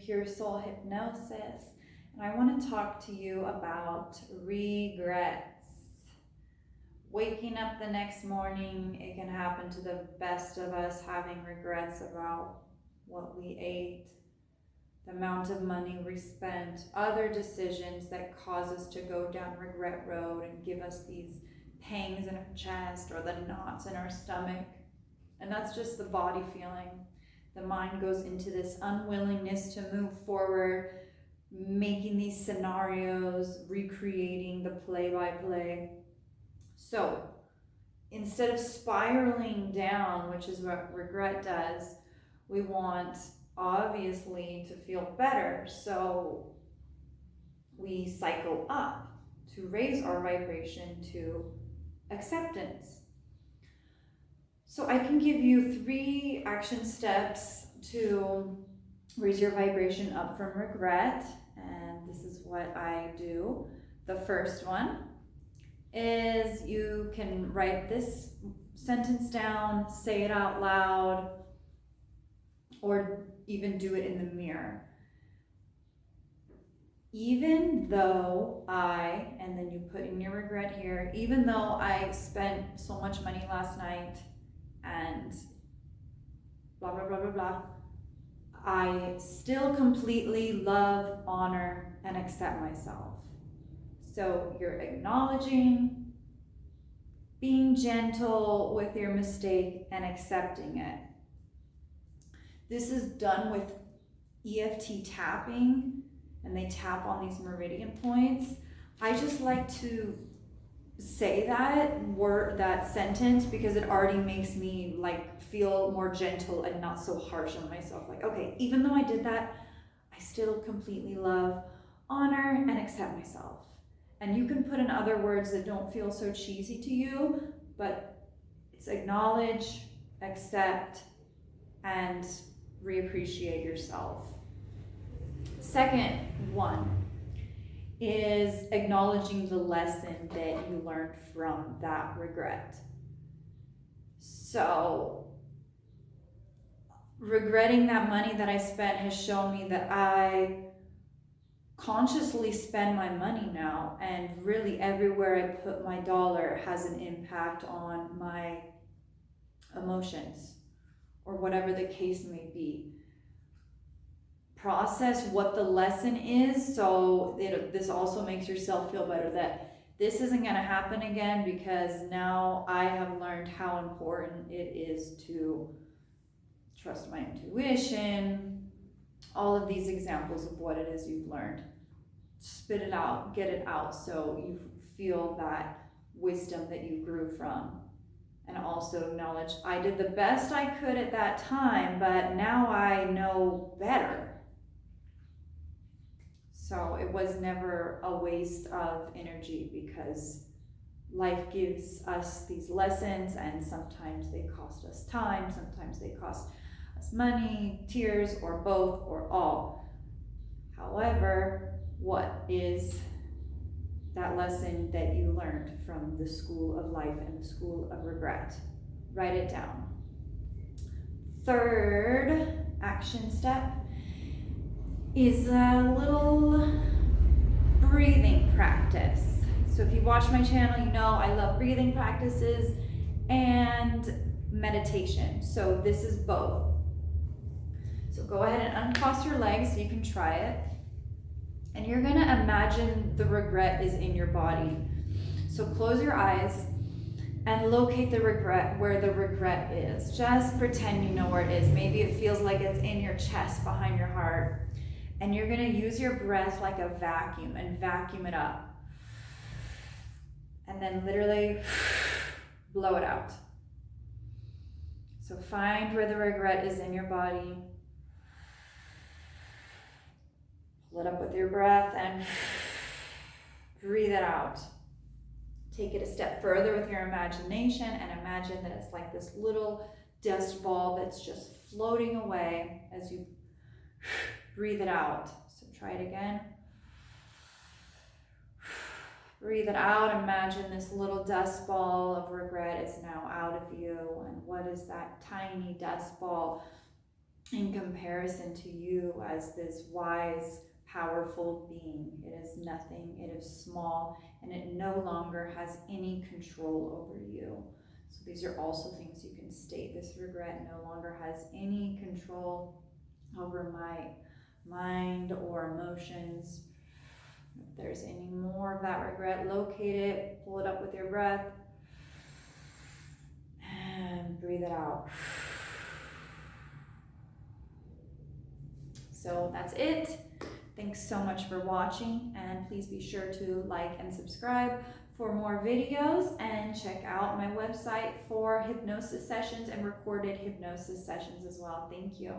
Pure Soul Hypnosis, and I want to talk to you about regrets. Waking up the next morning, it can happen to the best of us, having regrets about what we ate, the amount of money we spent, other decisions that cause us to go down regret road and give us these pangs in our chest or the knots in our stomach. And that's just the body feeling. The mind goes into this unwillingness to move forward, making these scenarios, recreating the play-by-play. So instead of spiraling down, which is what regret does, we want obviously to feel better. So we cycle up to raise our vibration to acceptance. So I can give you 3 action steps to raise your vibration up from regret, and this is what I do. The first one is you can write this sentence down, say it out loud, or even do it in the mirror. Even though I, and then you put in your regret here, even though I spent so much money last night and blah, blah, blah, blah, blah, I still completely love, honor, and accept myself. So you're acknowledging, being gentle with your mistake, and accepting it. This is done with EFT tapping, and they tap on these meridian points. I just like to say that word, that sentence, because it already makes me like feel more gentle and not so harsh on myself. Like, okay, even though I did that, I still completely love, honor, and accept myself. And you can put in other words that don't feel so cheesy to you, but it's acknowledge, accept, and reappreciate yourself. Second one is acknowledging the lesson that you learned from that regret. So regretting that money that I spent has shown me that I consciously spend my money now, and really everywhere I put my dollar has an impact on my emotions or whatever the case may be. Process what the lesson is, so this also makes yourself feel better that this isn't going to happen again, because now I have learned how important it is to trust my intuition. All of these examples of what it is you've learned. Spit it out, get it out, so you feel that wisdom that you grew from. And also acknowledge, I did the best I could at that time, but now I know better. So it was never a waste of energy, because life gives us these lessons, and sometimes they cost us time, sometimes they cost us money, tears, or both, or all. However, what is that lesson that you learned from the school of life and the school of regret? Write it down. Third action step is a little breathing practice. So if you watch my channel, you know I love breathing practices and meditation. So this is both. So go ahead and uncross your legs so you can try it. And you're gonna imagine the regret is in your body. So close your eyes and locate the regret where the regret is. Just pretend you know where it is. Maybe it feels like it's in your chest behind your heart. And you're gonna use your breath like a vacuum and vacuum it up. And then literally blow it out. So find where the regret is in your body. Pull it up with your breath and breathe it out. Take it a step further with your imagination and imagine that it's like this little dust ball that's just floating away as you breathe it out. So try it again. Breathe it out. Imagine this little dust ball of regret is now out of you. And what is that tiny dust ball in comparison to you as this wise, powerful being. It is nothing, it is small, and it no longer has any control over you. So these are also things you can state. This regret no longer has any control over my mind or emotions. If there's any more of that regret, locate it, pull it up with your breath, and breathe it out. So that's it. Thanks so much for watching, and please be sure to like and subscribe for more videos, and check out my website for hypnosis sessions and recorded hypnosis sessions as well. Thank you.